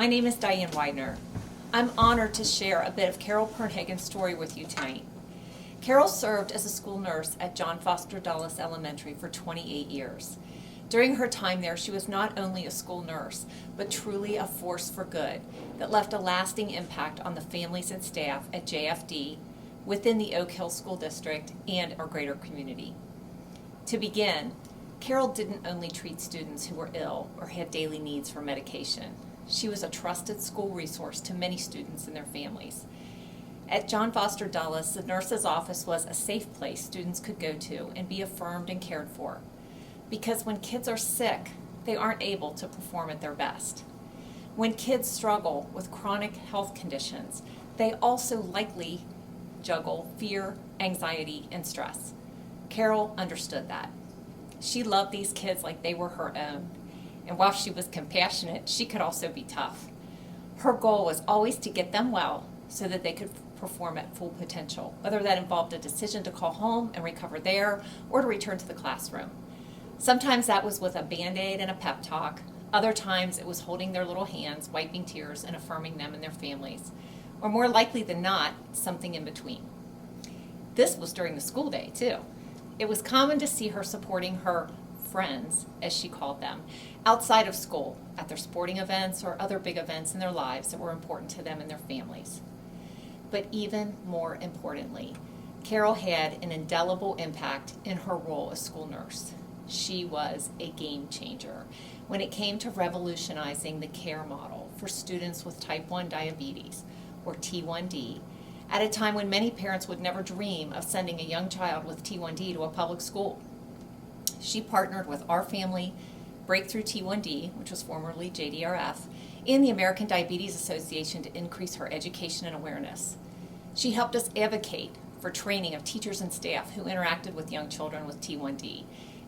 name is Diane Weidner. I'm honored to share a bit of Carol Purnhagen's story with you tonight. Carol served as a school nurse at John Foster Dulles Elementary for 28 years. During her time there, she was not only a school nurse, but truly a force for good that left a lasting impact on the families and staff at JFD, within the Oak Hill School District, and our greater community. To begin, Carol didn't only treat students who were ill or had daily needs for medication. She was a trusted school resource to many students and their families. At John Foster Dulles, the nurse's office was a safe place students could go to and be affirmed and cared for. Because when kids are sick, they aren't able to perform at their best. When kids struggle with chronic health conditions, they also likely juggle fear, anxiety, and stress. Carol understood that. She loved these kids like they were her own. And while she was compassionate, she could also be tough. Her goal was always to get them well so that they could perform at full potential, whether that involved a decision to call home and recover there or to return to the classroom. Sometimes that was with a Band-Aid and a pep talk. Other times it was holding their little hands, wiping tears, and affirming them and their families. Or more likely than not, something in between. This was during the school day, too. It was common to see her supporting her friends, as she called them, outside of school, at their sporting events or other big events in their lives that were important to them and their families. But even more importantly, Carol had an indelible impact in her role as school nurse. She was a game changer when it came to revolutionizing the care model for students with type 1 diabetes, or T1D, at a time when many parents would never dream of sending a young child with T1D to a public school. She partnered with Our Family, Breakthrough T1D, which was formerly JDRF, and the American Diabetes Association to increase her education and awareness. She helped us advocate for training of teachers and staff who interacted with young children with T1D,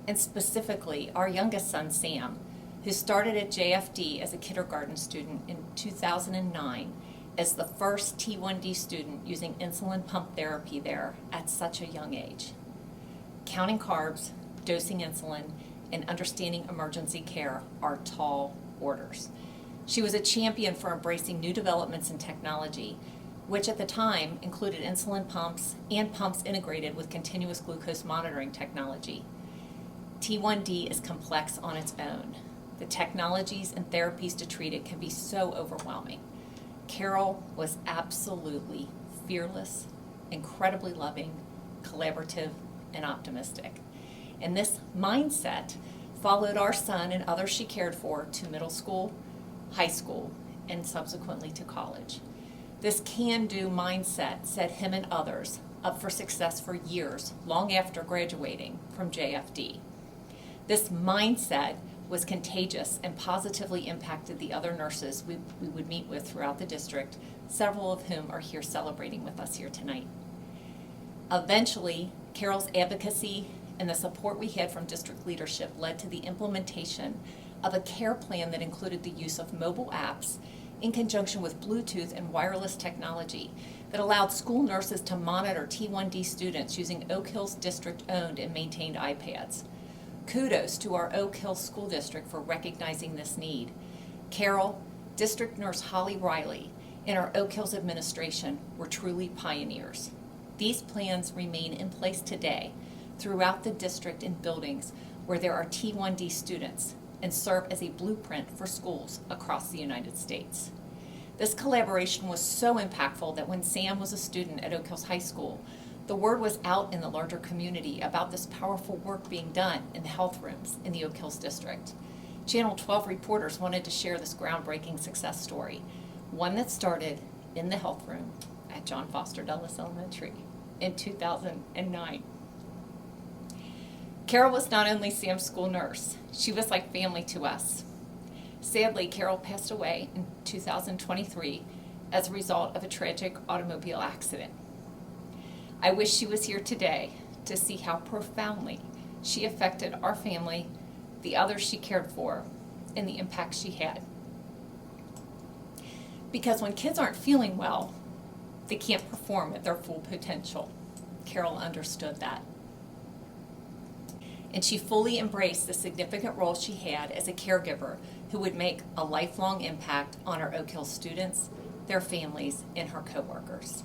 and specifically our youngest son, Sam, who started at JFD as a kindergarten student in 2009 as the first T1D student using insulin pump therapy there at such a young age. Counting carbs, dosing insulin, and understanding emergency care are tall orders. She was a champion for embracing new developments in technology, which at the time included insulin pumps and pumps integrated with continuous glucose monitoring technology. T1D is complex on its own. The technologies and therapies to treat it can be so overwhelming. Carol was absolutely fearless, incredibly loving, collaborative, and optimistic. And this mindset followed our son and others she cared for to middle school, high school, and subsequently to college. This can-do mindset set him and others up for success for years, long after graduating from JFD. This mindset was contagious and positively impacted the other nurses we would meet with throughout the district, several of whom are here celebrating with us here tonight. Eventually, Carol's advocacy and the support we had from district leadership led to the implementation of a care plan that included the use of mobile apps in conjunction with Bluetooth and wireless technology that allowed school nurses to monitor T1D students using Oak Hill's district-owned and maintained iPads. Kudos to our Oak Hill School District for recognizing this need. Carol, District Nurse Holly Riley, and our Oak Hills administration were truly pioneers. These plans remain in place today throughout the district in buildings where there are T1D students and serve as a blueprint for schools across the United States. This collaboration was so impactful that when Sam was a student at Oak Hills High School, the word was out in the larger community about this powerful work being done in the health rooms in the Oak Hills district. Channel 12 reporters wanted to share this groundbreaking success story, one that started in the health room at John Foster Dulles Elementary in 2009. Carol was not only Sam's school nurse, she was like family to us. Sadly, Carol passed away in 2023 as a result of a tragic automobile accident. I wish she was here today to see how profoundly she affected our family, the others she cared for, and the impact she had. Because when kids aren't feeling well, they can't perform at their full potential. Carol understood that. and she fully embraced the significant role she had as a caregiver who would make a lifelong impact on our Oak Hill students, their families, and her coworkers.